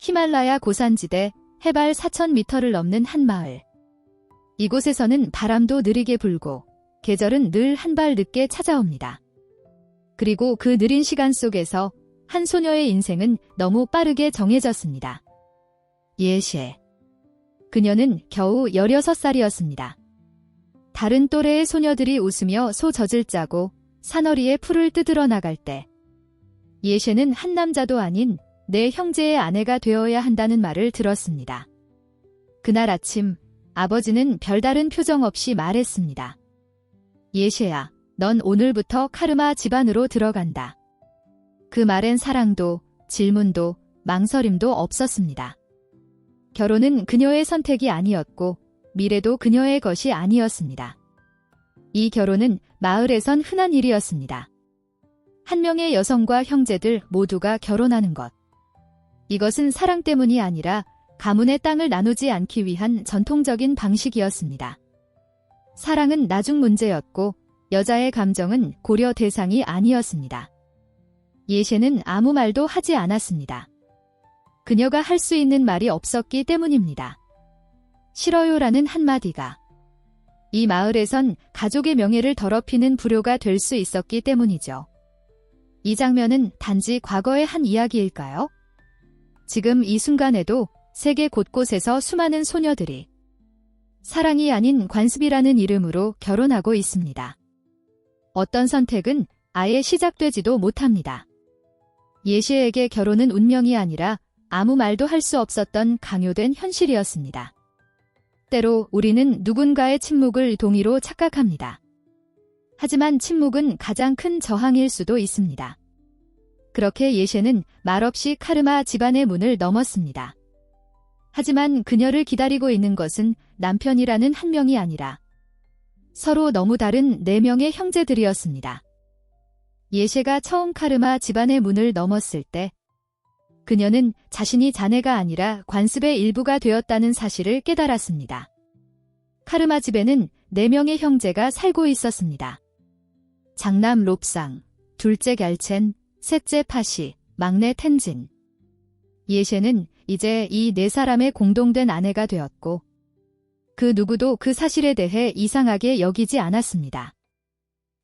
히말라야 고산지대 해발 4,000m를 넘는 한 마을. 이곳에서는 바람도 느리게 불고 계절은 늘 한 발 늦게 찾아옵니다. 그리고 그 느린 시간 속에서 한 소녀의 인생은 너무 빠르게 정해졌습니다. 예시에. 그녀는 겨우 16살이었습니다. 다른 또래의 소녀들이 웃으며 소 젖을 짜고 산허리에 풀을 뜯으러 나갈 때 예셰는 한 남자도 아닌 내 형제의 아내가 되어야 한다는 말을 들었습니다. 그날 아침 아버지는 별다른 표정 없이 말했습니다. 예셰야, 넌 오늘부터 카르마 집안으로 들어간다. 그 말엔 사랑도 질문도 망설임도 없었습니다. 결혼은 그녀의 선택이 아니었고 미래도 그녀의 것이 아니었습니다. 이 결혼은 마을에선 흔한 일이었습니다. 한 명의 여성과 형제들 모두가 결혼하는 것. 이것은 사랑 때문이 아니라 가문의 땅을 나누지 않기 위한 전통적인 방식이었습니다. 사랑은 나중 문제였고 여자의 감정은 고려 대상이 아니었습니다. 예셰는 아무 말도 하지 않았습니다. 그녀가 할 수 있는 말이 없었기 때문입니다. 싫어요라는 한마디가 이 마을에선 가족의 명예를 더럽히는 불효가 될 수 있었기 때문이죠. 이 장면은 단지 과거의 한 이야기일까요? 지금 이 순간에도 세계 곳곳에서 수많은 소녀들이 사랑이 아닌 관습이라는 이름으로 결혼하고 있습니다. 어떤 선택은 아예 시작되지도 못합니다. 예시에게 결혼은 운명이 아니라 아무 말도 할 수 없었던 강요된 현실이었습니다. 때로 우리는 누군가의 침묵을 동의로 착각합니다. 하지만 침묵은 가장 큰 저항일 수도 있습니다. 그렇게 예셰는 말없이 카르마 집안의 문을 넘었습니다. 하지만 그녀를 기다리고 있는 것은 남편이라는 한 명이 아니라 서로 너무 다른 4명의 형제들이었습니다. 예셰가 처음 카르마 집안의 문을 넘었을 때 그녀는 자신이 자네가 아니라 관습의 일부가 되었다는 사실을 깨달았습니다. 카르마 집에는 4명의 형제가 살고 있었습니다. 장남 롭상, 둘째 갤첸, 셋째 파시, 막내 텐진. 예셰는 이제 이 4사람의 공동된 아내가 되었고 그 누구도 그 사실에 대해 이상하게 여기지 않았습니다.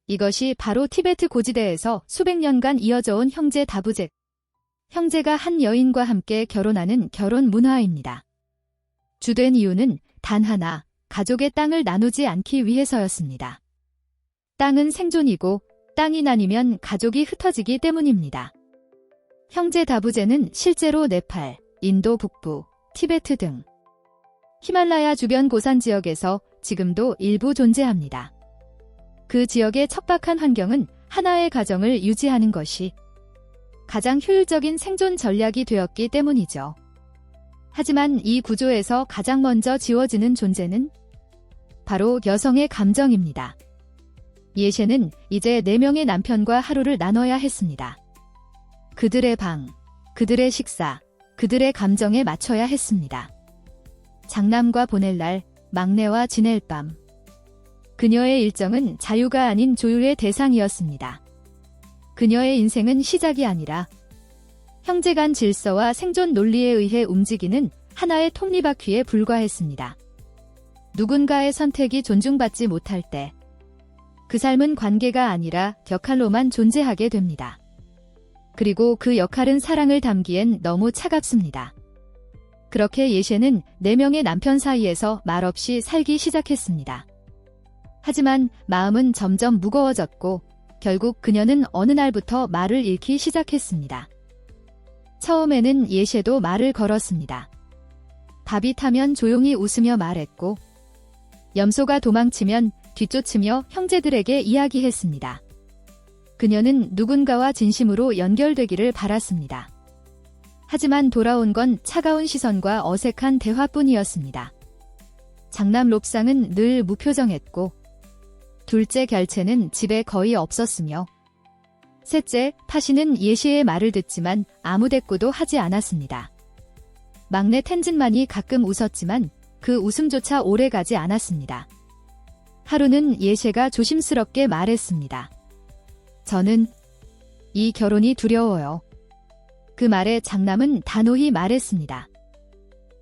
이것이 바로 티베트 고지대에서 수백 년간 이어져 온 형제 다부제, 형제가 한 여인과 함께 결혼하는 결혼 문화입니다. 주된 이유는 단 하나, 가족의 땅을 나누지 않기 위해서였습니다. 땅은 생존이고 땅이 나뉘면 가족이 흩어지기 때문입니다. 형제 다부제는 실제로 네팔, 인도 북부, 티베트 등 히말라야 주변 고산 지역에서 지금도 일부 존재합니다. 그 지역의 척박한 환경은 하나의 가정을 유지하는 것이 가장 효율적인 생존 전략이 되었기 때문이죠. 하지만 이 구조에서 가장 먼저 지워지는 존재는 바로 여성의 감정입니다. 예셰는 이제 4명의 남편과 하루를 나눠야 했습니다. 그들의 방, 그들의 식사, 그들의 감정에 맞춰야 했습니다. 장남과 보낼 날, 막내와 지낼 밤. 그녀의 일정은 자유가 아닌 조율의 대상이었습니다. 그녀의 인생은 시작이 아니라 형제 간 질서와 생존 논리에 의해 움직이는 하나의 톱니바퀴에 불과했습니다. 누군가의 선택이 존중받지 못할 때 그 삶은 관계가 아니라 역할로만 존재하게 됩니다. 그리고 그 역할은 사랑을 담기엔 너무 차갑습니다. 그렇게 예셰는 4명의 남편 사이에서 말없이 살기 시작했습니다. 하지만 마음은 점점 무거워졌고 결국 그녀는 어느 날부터 말을 잃기 시작했습니다. 처음에는 예셰도 말을 걸었습니다. 밥이 타면 조용히 웃으며 말했고 염소가 도망치면 뒤쫓으며 형제들에게 이야기했습니다. 그녀는 누군가와 진심으로 연결되기를 바랐습니다. 하지만 돌아온 건 차가운 시선과 어색한 대화뿐이었습니다. 장남 롭상은 늘 무표정했고 둘째 결체는 집에 거의 없었으며 셋째 파시는 예시의 말을 듣지만 아무 대꾸도 하지 않았습니다. 막내 텐진만이 가끔 웃었지만 그 웃음조차 오래가지 않았습니다. 하루는 예셰가 조심스럽게 말했습니다. 저는 이 결혼이 두려워요. 그 말에 장남은 단호히 말했습니다.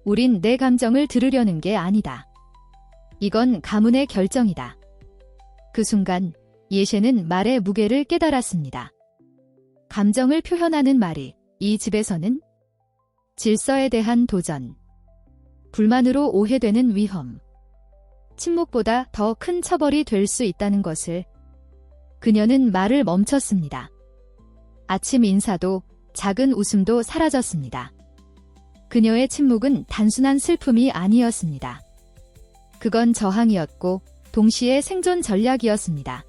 우린 내 감정을 들으려는 게 아니다. 이건 가문의 결정이다. 그 순간 예셰는 말의 무게를 깨달았습니다. 감정을 표현하는 말이 이 집에서는 질서에 대한 도전, 불만으로 오해되는 위험, 침묵보다 더 큰 처벌이 될 수 있다는 것을 그녀는 말을 멈췄습니다. 아침 인사도 작은 웃음도 사라졌습니다. 그녀의 침묵은 단순한 슬픔이 아니었습니다. 그건 저항이었고 동시에 생존 전략이었습니다.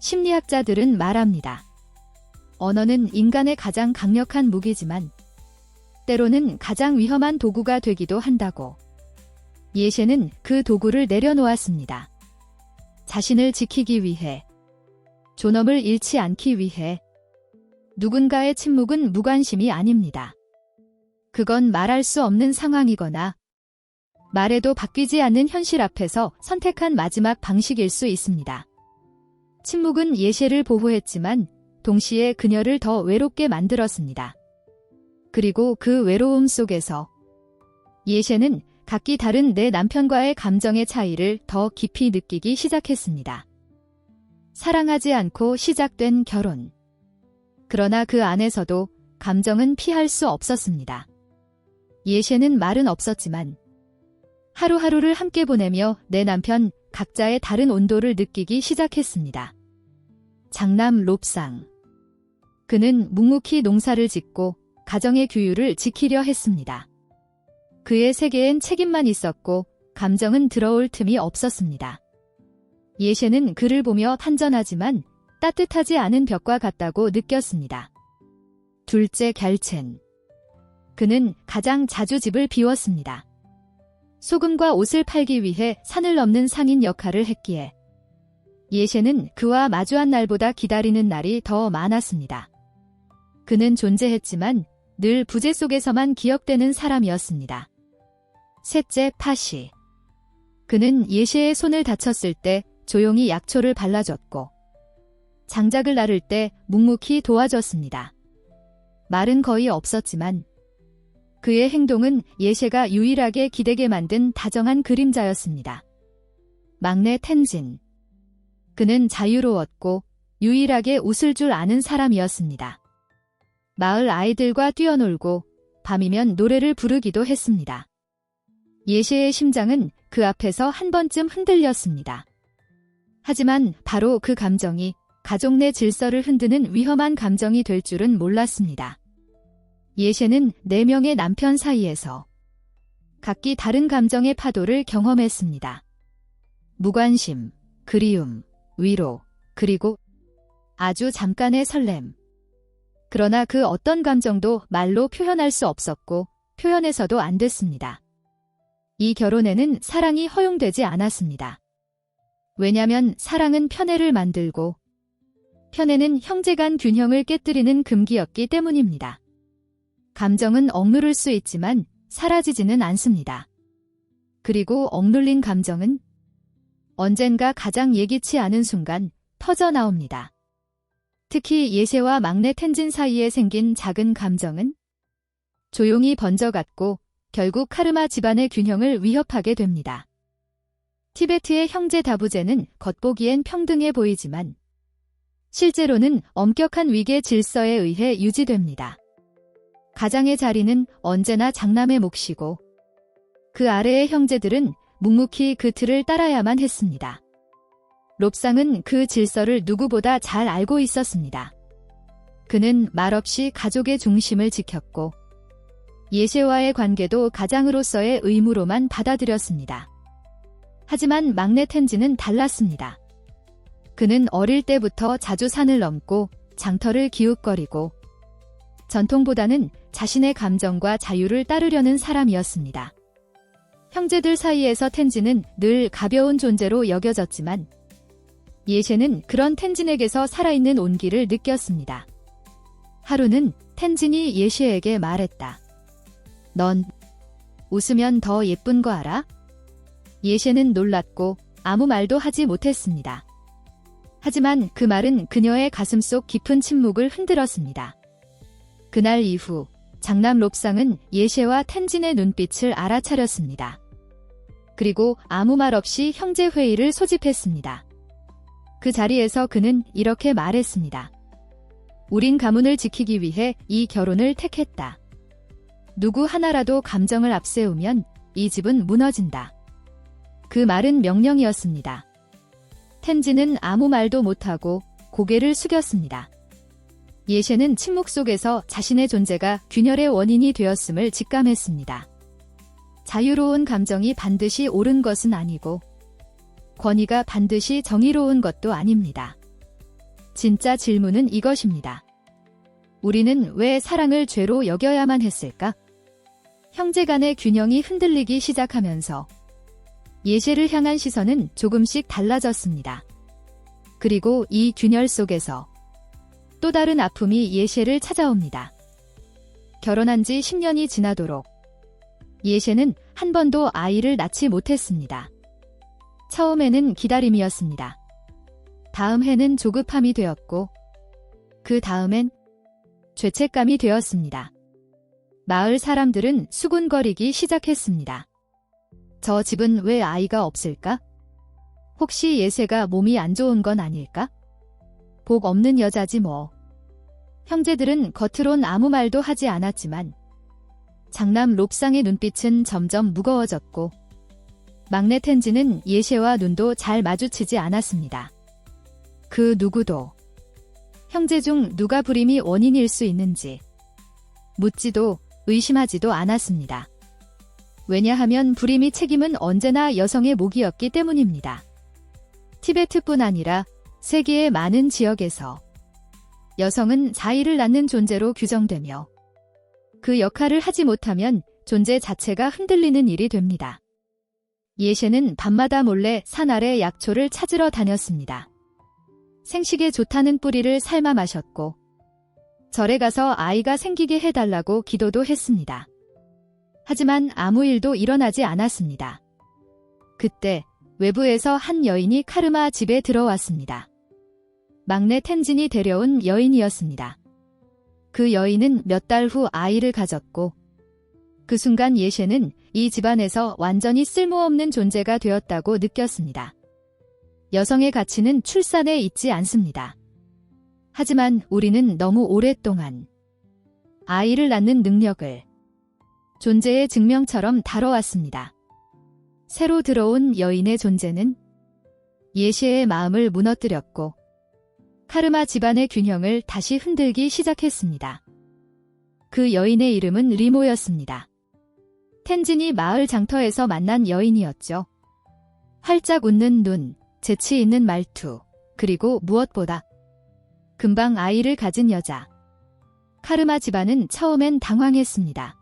심리학자들은 말합니다. 언어는 인간의 가장 강력한 무기지만 때로는 가장 위험한 도구가 되기도 한다고. 예셰는 그 도구를 내려놓았습니다. 자신을 지키기 위해, 존엄을 잃지 않기 위해. 누군가의 침묵은 무관심이 아닙니다. 그건 말할 수 없는 상황이거나 말해도 바뀌지 않는 현실 앞에서 선택한 마지막 방식일 수 있습니다. 침묵은 예셰를 보호했지만 동시에 그녀를 더 외롭게 만들었습니다. 그리고 그 외로움 속에서 예셰는 각기 다른 내 남편과의 감정의 차이를 더 깊이 느끼기 시작했습니다. 사랑하지 않고 시작된 결혼. 그러나 그 안에서도 감정은 피할 수 없었습니다. 예셰는 말은 없었지만 하루하루를 함께 보내며 내 남편 각자의 다른 온도를 느끼기 시작했습니다. 장남 롭상. 그는 묵묵히 농사를 짓고 가정의 규율을 지키려 했습니다. 그의 세계엔 책임만 있었고 감정은 들어올 틈이 없었습니다. 예셰는 그를 보며 한전하지만 따뜻하지 않은 벽과 같다고 느꼈습니다. 둘째 갤첸. 그는 가장 자주 집을 비웠습니다. 소금과 옷을 팔기 위해 산을 넘는 상인 역할을 했기에 예셰는 그와 마주한 날보다 기다리는 날이 더 많았습니다. 그는 존재했지만 늘 부재 속에서만 기억되는 사람이었습니다. 셋째 파시. 그는 예셰의 손을 다쳤을 때 조용히 약초를 발라줬고 장작을 나를 때 묵묵히 도와줬습니다. 말은 거의 없었지만 그의 행동은 예셰가 유일하게 기대게 만든 다정한 그림자였습니다. 막내 텐진. 그는 자유로웠고 유일하게 웃을 줄 아는 사람이었습니다. 마을 아이들과 뛰어놀고 밤이면 노래를 부르기도 했습니다. 예셰의 심장은 그 앞에서 한 번쯤 흔들렸습니다. 하지만 바로 그 감정이 가족 내 질서를 흔드는 위험한 감정이 될 줄은 몰랐습니다. 예셰는 4명의 남편 사이에서 각기 다른 감정의 파도를 경험했습니다. 무관심, 그리움, 위로, 그리고 아주 잠깐의 설렘. 그러나 그 어떤 감정도 말로 표현할 수 없었고 표현해서도 안 됐습니다. 이 결혼에는 사랑이 허용되지 않았습니다. 왜냐면 사랑은 편애를 만들고 편애는 형제 간 균형을 깨뜨리는 금기였기 때문입니다. 감정은 억누를 수 있지만 사라지지는 않습니다. 그리고 억눌린 감정은 언젠가 가장 예기치 않은 순간 터져나옵니다. 특히 예셰와 막내 텐진 사이에 생긴 작은 감정은 조용히 번져갔고 결국 카르마 집안의 균형을 위협하게 됩니다. 티베트의 형제 다부제는 겉보기엔 평등해 보이지만 실제로는 엄격한 위계 질서에 의해 유지됩니다. 가장의 자리는 언제나 장남의 몫이고 그 아래의 형제들은 묵묵히 그 틀을 따라야만 했습니다. 롭상은 그 질서를 누구보다 잘 알고 있었습니다. 그는 말없이 가족의 중심을 지켰고 예셰와의 관계도 가장으로서의 의무로만 받아들였습니다. 하지만 막내 텐지는 달랐습니다. 그는 어릴 때부터 자주 산을 넘고 장터를 기웃거리고 전통보다는 자신의 감정과 자유를 따르려는 사람이었습니다. 형제들 사이에서 텐지는 늘 가벼운 존재로 여겨졌지만 예셰는 그런 텐진에게서 살아있는 온기를 느꼈습니다. 하루는 텐진이 예셰에게 말했다. 넌 웃으면 더 예쁜 거 알아? 예셰는 놀랐고 아무 말도 하지 못했습니다. 하지만 그 말은 그녀의 가슴속 깊은 침묵을 흔들었습니다. 그날 이후 장남 롭상은 예셰와 텐진의 눈빛을 알아차렸습니다. 그리고 아무 말 없이 형제 회의를 소집했습니다. 그 자리에서 그는 이렇게 말했습니다. 우린 가문을 지키기 위해 이 결혼을 택했다. 누구 하나라도 감정을 앞세우면 이 집은 무너진다. 그 말은 명령이었습니다. 텐진은 아무 말도 못하고 고개를 숙였습니다. 예셰는 침묵 속에서 자신의 존재가 균열의 원인이 되었음을 직감했습니다. 자유로운 감정이 반드시 옳은 것은 아니고 권위가 반드시 정의로운 것도 아닙니다. 진짜 질문은 이것입니다. 우리는 왜 사랑을 죄로 여겨야만 했을까? 형제 간의 균형이 흔들리기 시작하면서 예셰를 향한 시선은 조금씩 달라졌습니다. 그리고 이 균열 속에서 또 다른 아픔이 예셰를 찾아옵니다. 결혼한 지 10년이 지나도록 예셰는 한 번도 아이를 낳지 못했습니다. 처음에는 기다림이었습니다. 다음 해는 조급함이 되었고 그 다음엔 죄책감이 되었습니다. 마을 사람들은 수군거리기 시작했습니다. 저 집은 왜 아이가 없을까? 혹시 예세가 몸이 안 좋은 건 아닐까? 복 없는 여자지 뭐. 형제들은 겉으론 아무 말도 하지 않았지만 장남 롭상의 눈빛은 점점 무거워졌고 막내 텐지는 예셰와 눈도 잘 마주치지 않았습니다. 그 누구도 형제 중 누가 불임이 원인일 수 있는지 묻지도 의심하지도 않았습니다. 왜냐하면 불임의 책임은 언제나 여성의 몫이었기 때문입니다. 티베트뿐 아니라 세계의 많은 지역에서 여성은 자의를 낳는 존재로 규정되며 그 역할을 하지 못하면 존재 자체가 흔들리는 일이 됩니다. 예셰는 밤마다 몰래 산 아래 약초를 찾으러 다녔습니다. 생식에 좋다는 뿌리를 삶아 마셨고 절에 가서 아이가 생기게 해달라고 기도도 했습니다. 하지만 아무 일도 일어나지 않았습니다. 그때 외부에서 한 여인이 카르마 집에 들어왔습니다. 막내 텐진이 데려온 여인이었습니다. 그 여인은 몇 달 후 아이를 가졌고 그 순간 예셰는 이 집안에서 완전히 쓸모없는 존재가 되었다고 느꼈습니다. 여성의 가치는 출산에 있지 않습니다. 하지만 우리는 너무 오랫동안 아이를 낳는 능력을 존재의 증명처럼 다뤄왔습니다. 새로 들어온 여인의 존재는 예셰의 마음을 무너뜨렸고 카르마 집안의 균형을 다시 흔들기 시작했습니다. 그 여인의 이름은 리모였습니다. 텐진이 마을 장터에서 만난 여인이었죠. 활짝 웃는 눈, 재치 있는 말투, 그리고 무엇보다 금방 아이를 가진 여자. 카르마 집안은 처음엔 당황했습니다.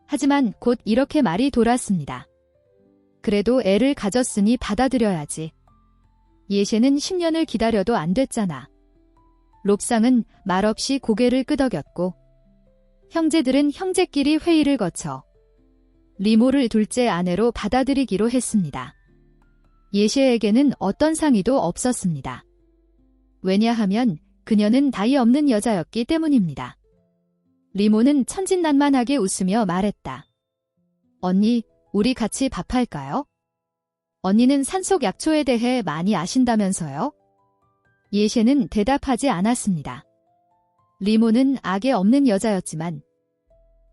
하지만 곧 이렇게 말이 돌았습니다. 그래도 애를 가졌으니 받아들여야지. 예셰는 10년을 기다려도 안 됐잖아. 롭상은 말없이 고개를 끄덕였고 형제들은 형제끼리 회의를 거쳐 리모를 둘째 아내로 받아들이기로 했습니다. 예셰에게는 어떤 상의도 없었습니다. 왜냐하면 그녀는 나이 없는 여자였기 때문입니다. 리모는 천진난만하게 웃으며 말했다. 언니, 우리 같이 밥할까요? 언니는 산속 약초에 대해 많이 아신다면서요? 예셰는 대답하지 않았습니다. 리모는 악에 없는 여자였지만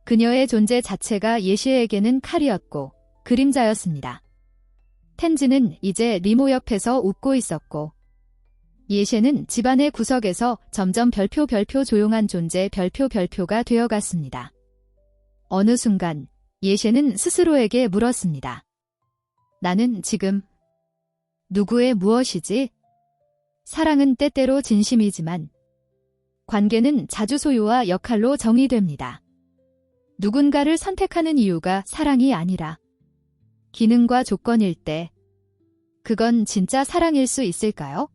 그녀의 존재 자체가 예셰에게는 칼이었고 그림자였습니다. 텐지는 이제 리모 옆에서 웃고 있었고 예셰는 집안의 구석에서 점점 별표 조용한 존재 별표가 되어갔습니다. 어느 순간 예셰는 스스로에게 물었습니다. 나는 지금 누구의 무엇이지? 사랑은 때때로 진심이지만 관계는 자주 소유와 역할로 정의됩니다. 누군가를 선택하는 이유가 사랑이 아니라 기능과 조건일 때 그건 진짜 사랑일 수 있을까요?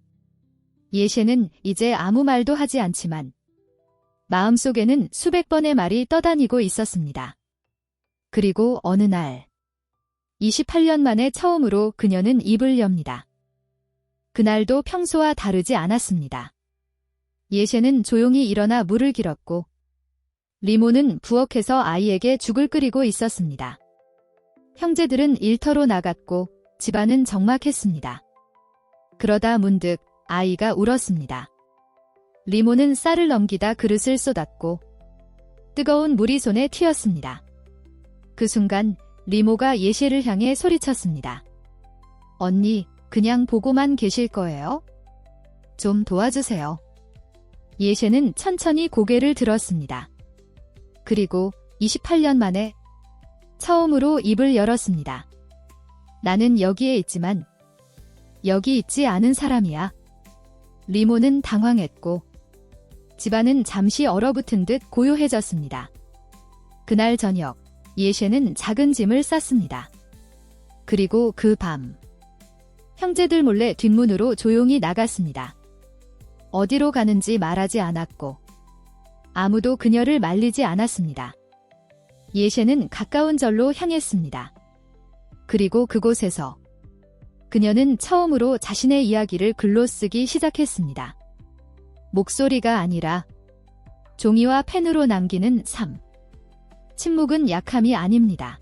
예셰는 이제 아무 말도 하지 않지만 마음속에는 수백 번의 말이 떠다니고 있었습니다. 그리고 어느 날 28년 만에 처음으로 그녀는 입을 엽니다. 그날도 평소와 다르지 않았습니다. 예셰는 조용히 일어나 물을 길었고 리모는 부엌에서 아이에게 죽을 끓이고 있었습니다. 형제들은 일터로 나갔고 집안은 적막했습니다. 그러다 문득 아이가 울었습니다. 리모는 쌀을 넘기다 그릇을 쏟았고 뜨거운 물이 손에 튀었습니다. 그 순간 리모가 예셰를 향해 소리쳤습니다. 언니, 그냥 보고만 계실 거예요? 좀 도와주세요. 예셰는 천천히 고개를 들었습니다. 그리고 28년 만에 처음으로 입을 열었습니다. 나는 여기에 있지만 여기 있지 않은 사람이야. 리모는 당황했고 집안은 잠시 얼어붙은 듯 고요해졌습니다. 그날 저녁, 예셰는 작은 짐을 쌌습니다. 그리고 그 밤, 형제들 몰래 뒷문으로 조용히 나갔습니다. 어디로 가는지 말하지 않았고 아무도 그녀를 말리지 않았습니다. 예셰는 가까운 절로 향했습니다. 그리고 그곳에서 그녀는 처음으로 자신의 이야기를 글로 쓰기 시작했습니다. 목소리가 아니라 종이와 펜으로 남기는 삶. 침묵은 약함이 아닙니다.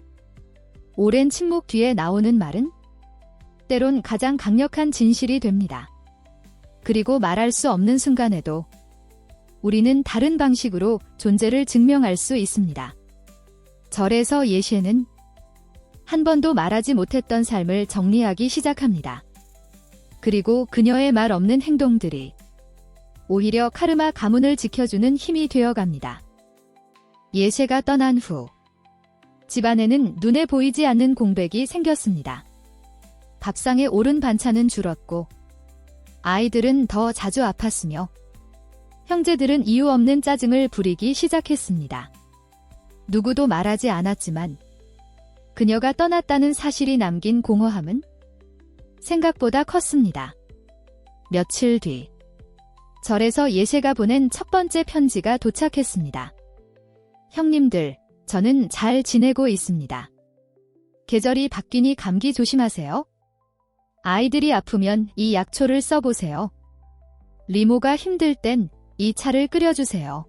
오랜 침묵 뒤에 나오는 말은 때론 가장 강력한 진실이 됩니다. 그리고 말할 수 없는 순간에도 우리는 다른 방식으로 존재를 증명할 수 있습니다. 절에서 예셰는 한 번도 말하지 못했던 삶을 정리하기 시작합니다. 그리고 그녀의 말 없는 행동들이 오히려 카르마 가문을 지켜주는 힘이 되어갑니다. 예셰가 떠난 후 집안에는 눈에 보이지 않는 공백이 생겼습니다. 밥상에 오른 반찬은 줄었고 아이들은 더 자주 아팠으며 형제들은 이유 없는 짜증을 부리기 시작했습니다. 누구도 말하지 않았지만 그녀가 떠났다는 사실이 남긴 공허함은 생각보다 컸습니다. 며칠 뒤 절에서 예셰가 보낸 첫 번째 편지가 도착했습니다. 형님들, 저는 잘 지내고 있습니다. 계절이 바뀌니 감기 조심하세요. 아이들이 아프면 이 약초를 써보세요. 리모가 힘들 땐 이 차를 끓여주세요.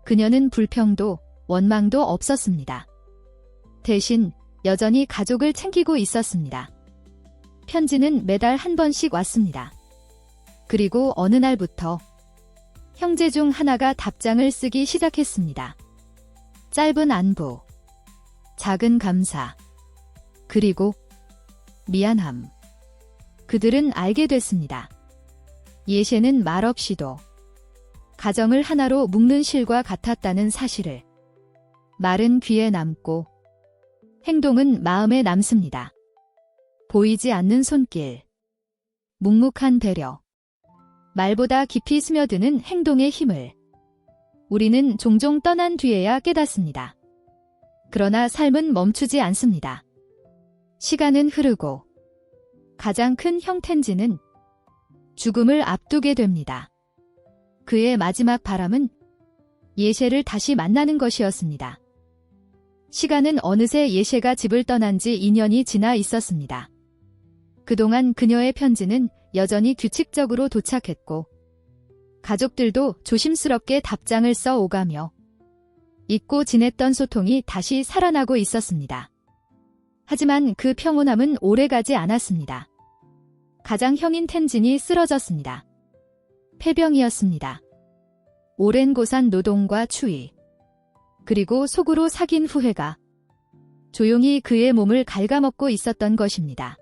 그녀는 불평도 원망도 없었습니다. 대신 여전히 가족을 챙기고 있었습니다. 편지는 매달 한 번씩 왔습니다. 그리고 어느 날부터 형제 중 하나가 답장을 쓰기 시작했습니다. 짧은 안부, 작은 감사, 그리고 미안함. 그들은 알게 됐습니다. 예셰는 말없이도 가정을 하나로 묶는 실과 같았다는 사실을. 말은 귀에 남고 행동은 마음에 남습니다. 보이지 않는 손길, 묵묵한 배려, 말보다 깊이 스며드는 행동의 힘을 우리는 종종 떠난 뒤에야 깨닫습니다. 그러나 삶은 멈추지 않습니다. 시간은 흐르고 가장 큰 형 텐지는 죽음을 앞두게 됩니다. 그의 마지막 바람은 예셰를 다시 만나는 것이었습니다. 시간은 어느새 예셰가 집을 떠난 지 2년이 지나 있었습니다. 그동안 그녀의 편지는 여전히 규칙적으로 도착했고 가족들도 조심스럽게 답장을 써 오가며 잊고 지냈던 소통이 다시 살아나고 있었습니다. 하지만 그 평온함은 오래가지 않았습니다. 가장 형인 텐진이 쓰러졌습니다. 폐병이었습니다. 오랜 고산 노동과 추위, 그리고 속으로 사귄 후회가 조용히 그의 몸을 갉아먹고 있었던 것입니다.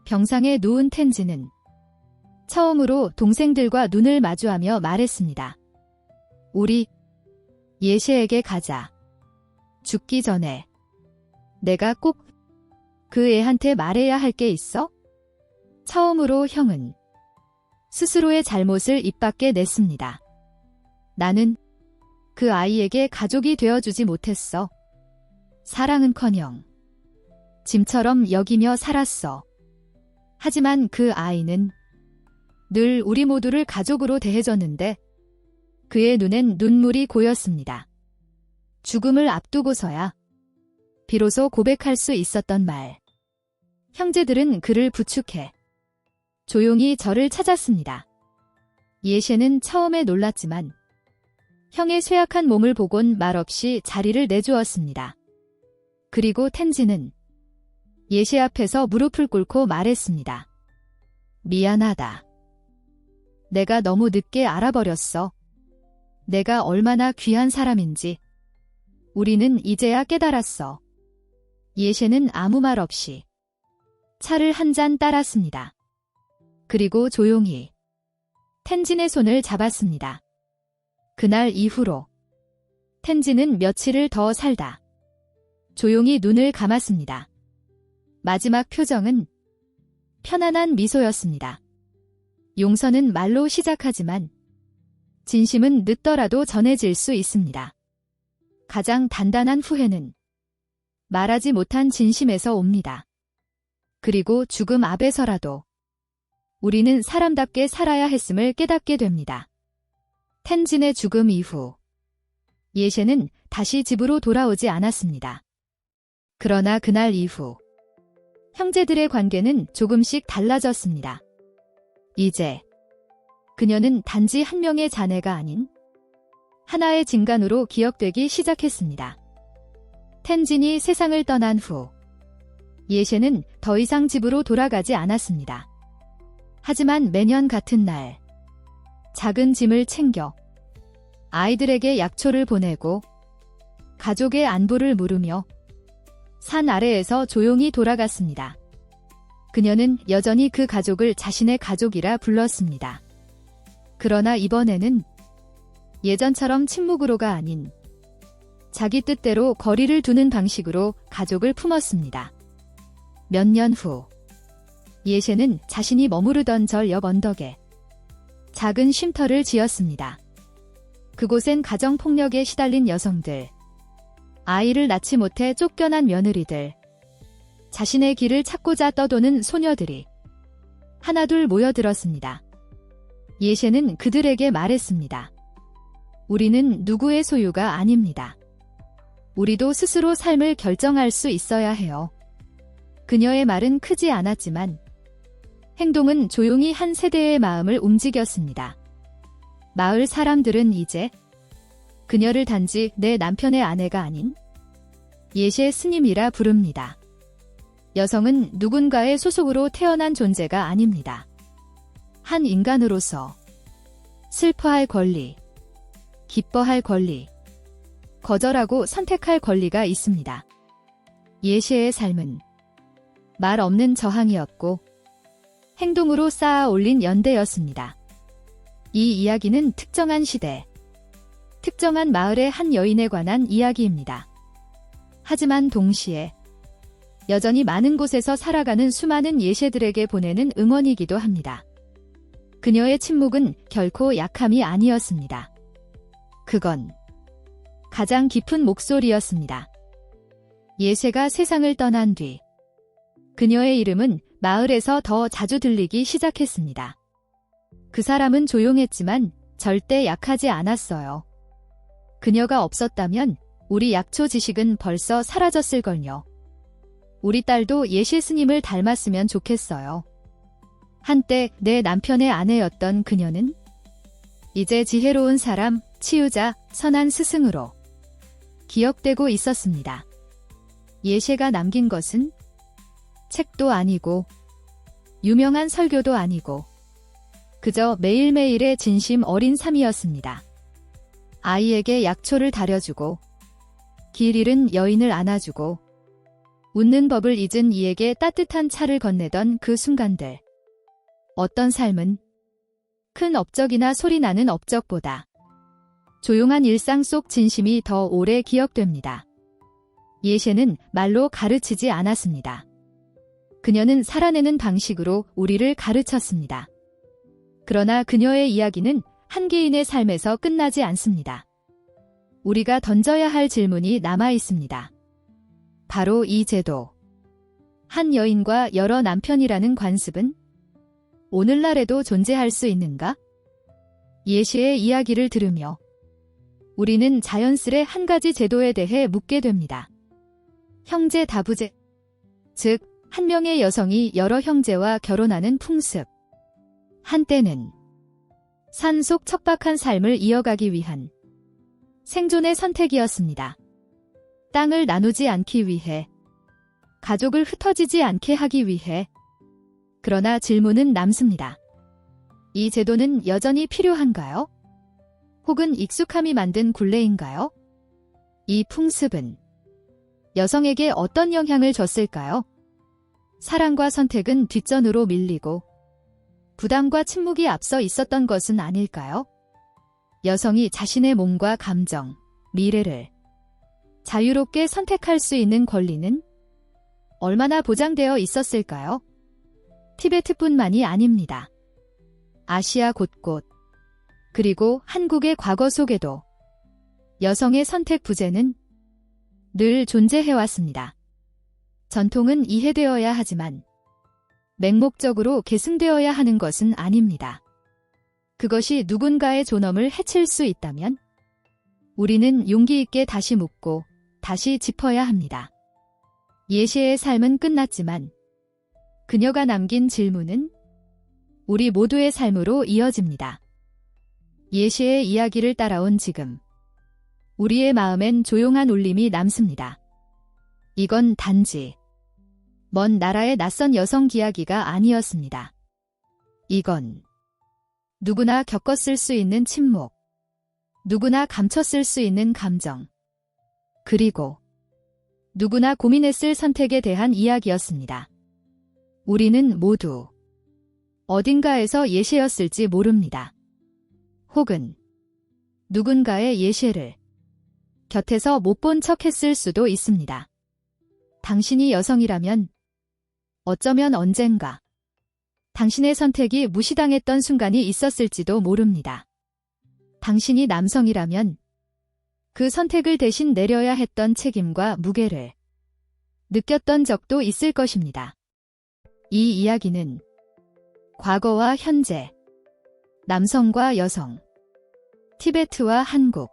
병상에 누운 텐지는 처음으로 동생들과 눈을 마주하며 말했습니다. 우리 예셰에게 가자. 죽기 전에 내가 꼭 그 애한테 말해야 할 게 있어? 처음으로 형은 스스로의 잘못을 입 밖에 냈습니다. 나는 그 아이에게 가족이 되어주지 못했어. 사랑은커녕 짐처럼 여기며 살았어. 하지만 그 아이는 늘 우리 모두를 가족으로 대해줬는데 그의 눈엔 눈물이 고였습니다. 죽음을 앞두고서야 비로소 고백할 수 있었던 말. 형제들은 그를 부축해 조용히 저를 찾았습니다. 예셰는 처음에 놀랐지만 형의 쇠약한 몸을 보곤 말없이 자리를 내주었습니다. 그리고 텐지는 예시 앞에서 무릎을 꿇고 말했습니다. 미안하다. 내가 너무 늦게 알아버렸어. 내가 얼마나 귀한 사람인지. 우리는 이제야 깨달았어. 예셰는 아무 말 없이 차를 한 잔 따랐습니다. 그리고 조용히 텐진의 손을 잡았습니다. 그날 이후로 텐진은 며칠을 더 살다 조용히 눈을 감았습니다. 마지막 표정은 편안한 미소였습니다. 용서는 말로 시작하지만 진심은 늦더라도 전해질 수 있습니다. 가장 단단한 후회는 말하지 못한 진심에서 옵니다. 그리고 죽음 앞에서라도 우리는 사람답게 살아야 했음을 깨닫게 됩니다. 텐진의 죽음 이후 예셰는 다시 집으로 돌아오지 않았습니다. 그러나 그날 이후 형제들의 관계는 조금씩 달라졌습니다. 이제 그녀는 단지 한 명의 자네가 아닌 하나의 진간으로 기억되기 시작했습니다. 텐진이 세상을 떠난 후 예셰는 더 이상 집으로 돌아가지 않았습니다. 하지만 매년 같은 날 작은 짐을 챙겨 아이들에게 약초를 보내고 가족의 안부를 물으며 산 아래에서 조용히 돌아갔습니다. 그녀는 여전히 그 가족을 자신의 가족이라 불렀습니다. 그러나 이번에는 예전처럼 침묵으로가 아닌 자기 뜻대로 거리를 두는 방식으로 가족을 품었습니다. 몇 년 후 예셰는 자신이 머무르던 절 옆 언덕에 작은 쉼터를 지었습니다. 그곳엔 가정폭력에 시달린 여성들, 아이를 낳지 못해 쫓겨난 며느리들, 자신의 길을 찾고자 떠도는 소녀들이 하나둘 모여들었습니다. 예셰는 그들에게 말했습니다. 우리는 누구의 소유가 아닙니다. 우리도 스스로 삶을 결정할 수 있어야 해요. 그녀의 말은 크지 않았지만 행동은 조용히 한 세대의 마음을 움직였습니다. 마을 사람들은 이제 그녀를 단지 내 남편의 아내가 아닌 예셰 스님이라 부릅니다. 여성은 누군가의 소속으로 태어난 존재가 아닙니다. 한 인간으로서 슬퍼할 권리, 기뻐할 권리, 거절하고 선택할 권리가 있습니다. 예셰의 삶은 말 없는 저항이었고 행동으로 쌓아 올린 연대였습니다. 이 이야기는 특정한 시대, 특정한 마을의 한 여인에 관한 이야기입니다. 하지만 동시에 여전히 많은 곳에서 살아가는 수많은 예셰들에게 보내는 응원이기도 합니다. 그녀의 침묵은 결코 약함이 아니었습니다. 그건 가장 깊은 목소리였습니다. 예셰가 세상을 떠난 뒤 그녀의 이름은 마을에서 더 자주 들리기 시작했습니다. 그 사람은 조용했지만 절대 약하지 않았어요. 그녀가 없었다면 우리 약초 지식은 벌써 사라졌을걸요. 우리 딸도 예셰 스님을 닮았으면 좋겠어요. 한때 내 남편의 아내였던 그녀는 이제 지혜로운 사람, 치유자, 선한 스승으로 기억되고 있었습니다. 예셰가 남긴 것은 책도 아니고 유명한 설교도 아니고 그저 매일매일의 진심 어린 삶이었습니다. 아이에게 약초를 다려주고 길 잃은 여인을 안아주고 웃는 법을 잊은 이에게 따뜻한 차를 건네던 그 순간들. 어떤 삶은 큰 업적이나 소리나는 업적보다 조용한 일상 속 진심이 더 오래 기억됩니다. 예셰는 말로 가르치지 않았습니다. 그녀는 살아내는 방식으로 우리를 가르쳤습니다. 그러나 그녀의 이야기는 한 개인의 삶에서 끝나지 않습니다. 우리가 던져야 할 질문이 남아 있습니다. 바로 이 제도. 한 여인과 여러 남편이라는 관습은 오늘날에도 존재할 수 있는가? 예시의 이야기를 들으며 우리는 자연스레 한 가지 제도에 대해 묻게 됩니다. 형제 다부제, 즉 한 명의 여성이 여러 형제와 결혼하는 풍습. 한때는 산속 척박한 삶을 이어가기 위한 생존의 선택이었습니다. 땅을 나누지 않기 위해, 가족을 흩어지지 않게 하기 위해. 그러나 질문은 남습니다. 이 제도는 여전히 필요한가요? 혹은 익숙함이 만든 굴레인가요? 이 풍습은 여성에게 어떤 영향을 줬을까요? 사랑과 선택은 뒷전으로 밀리고 부담과 침묵이 앞서 있었던 것은 아닐까요? 여성이 자신의 몸과 감정, 미래를 자유롭게 선택할 수 있는 권리는 얼마나 보장되어 있었을까요? 티베트뿐만이 아닙니다. 아시아 곳곳, 그리고 한국의 과거 속에도 여성의 선택 부재는 늘 존재해왔습니다. 전통은 이해되어야 하지만 맹목적으로 계승되어야 하는 것은 아닙니다. 그것이 누군가의 존엄을 해칠 수 있다면 우리는 용기 있게 다시 묻고 다시 짚어야 합니다. 예시의 삶은 끝났지만 그녀가 남긴 질문은 우리 모두의 삶으로 이어집니다. 예시의 이야기를 따라온 지금 우리의 마음엔 조용한 울림이 남습니다. 이건 단지 먼 나라의 낯선 여성 이야기가 아니었습니다. 이건 누구나 겪었을 수 있는 침묵, 누구나 감췄을 수 있는 감정, 그리고 누구나 고민했을 선택에 대한 이야기였습니다. 우리는 모두 어딘가에서 예시였을지 모릅니다. 혹은 누군가의 예시를 곁에서 못 본 척 했을 수도 있습니다. 당신이 여성이라면 어쩌면 언젠가 당신의 선택이 무시당했던 순간이 있었을지도 모릅니다. 당신이 남성이라면 그 선택을 대신 내려야 했던 책임과 무게를 느꼈던 적도 있을 것입니다. 이 이야기는 과거와 현재, 남성과 여성, 티베트와 한국,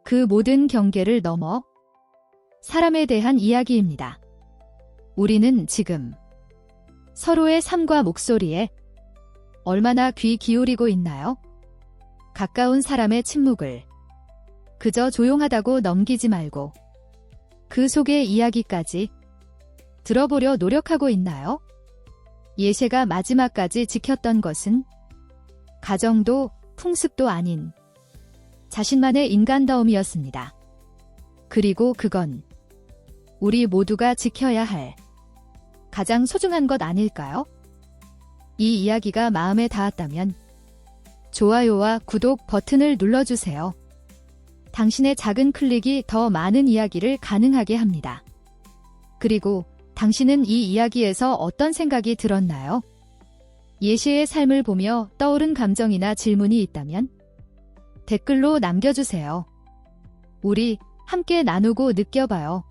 그 모든 경계를 넘어 사람에 대한 이야기입니다. 우리는 지금 서로의 삶과 목소리에 얼마나 귀 기울이고 있나요? 가까운 사람의 침묵을 그저 조용하다고 넘기지 말고 그 속의 이야기까지 들어보려 노력하고 있나요? 예시가 마지막까지 지켰던 것은 가정도 풍습도 아닌 자신만의 인간다움이었습니다. 그리고 그건 우리 모두가 지켜야 할 가장 소중한 것 아닐까요? 이 이야기가 마음에 닿았다면 좋아요와 구독 버튼을 눌러주세요. 당신의 작은 클릭이 더 많은 이야기를 가능하게 합니다. 그리고 당신은 이 이야기에서 어떤 생각이 들었나요? 예시의 삶을 보며 떠오른 감정이나 질문이 있다면 댓글로 남겨주세요. 우리 함께 나누고 느껴봐요.